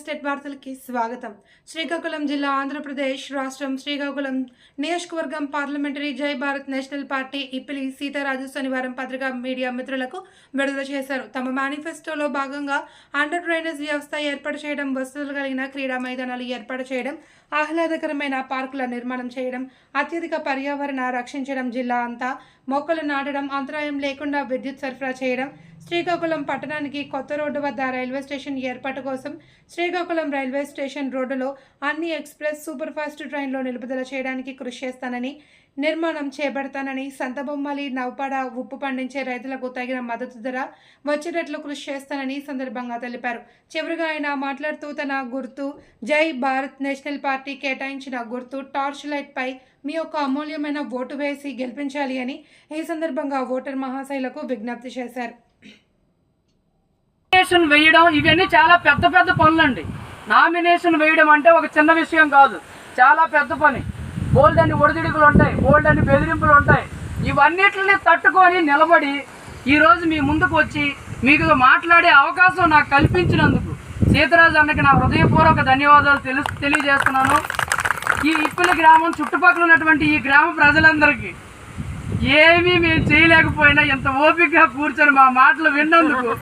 State వార్తలకి స్వాగతం. శ్రీకాకుళం జిల్లా ఆంధ్రప్రదేశ్ రాష్ట్రం శ్రీకాకుళం నియోజకవర్గం పార్లమెంటరీ జై భారత్ నేషనల్ పార్టీ ఇప్పిలి సీతారాజు శనివారం పత్రికా మీడియా మిత్రులకు విడుదల చేశారు. తమ మేనిఫెస్టోలో భాగంగా అండర్ డ్రైనేజ్ వ్యవస్థ ఏర్పాటు చేయడం, వసతులు కలిగిన క్రీడా మైదానాలు ఏర్పాటు చేయడం, ఆహ్లాదకరమైన పార్కుల నిర్మాణం చేయడం, అత్యధిక పర్యావరణ రక్షించడం, జిల్లా అంతా మొక్కలు నాటడం, అంతరాయం లేకుండా విద్యుత్ సరఫరా చేయడం, శ్రీకాకుళం పట్టణానికి కొత్త రోడ్డు వద్ద రైల్వే స్టేషన్ ఏర్పాటు కోసం శ్రీకాకుళం రైల్వే స్టేషన్ రోడ్డులో అన్ని ఎక్స్ప్రెస్ సూపర్ ఫాస్ట్ ట్రైన్లో నిలుపుదల చేయడానికి కృషి చేస్తానని, నిర్మాణం చేపడతానని, సంతబొమ్మలి నౌపాడ ఉప్పు పండించే రైతులకు తగిన మద్దతు ధర వచ్చేటట్లు కృషి చేస్తానని సందర్భంగా తెలిపారు. చివరిగా ఆయన మాట్లాడుతూ తన గుర్తు జై భారత్ నేషనల్ పార్టీ కేటాయించిన గుర్తు టార్చ్ లైట్ పై మీ యొక్క అమూల్యమైన ఓటు వేసి గెలిపించాలి అని ఈ సందర్భంగా ఓటర్ మహాశైలకు విజ్ఞప్తి చేశారు. నామినేషన్ వేయడం ఇవన్నీ చాలా పెద్ద పెద్ద పనులండి. నామినేషన్ వేయడం అంటే ఒక చిన్న విషయం కాదు, చాలా పెద్ద పని. బోల్డ్ అని ఒడిదుడుకులు ఉంటాయి, బోల్డ్ అని బెదిరింపులు ఉంటాయి. ఇవన్నిటిని తట్టుకొని నిలబడి ఈరోజు మీ ముందుకు వచ్చి మీకు మాట్లాడే అవకాశం నాకు కల్పించినందుకు సీతారాజు అన్నకి నా హృదయపూర్వక ధన్యవాదాలు తెలియజేస్తున్నాను. ఈ ఇప్పిలి గ్రామం చుట్టుపక్కల ఉన్నటువంటి ఈ గ్రామ ప్రజలందరికీ ఏమీ మేము చేయలేకపోయినా ఇంత ఓపికగా కూర్చొని మా మాటలు విన్నందుకు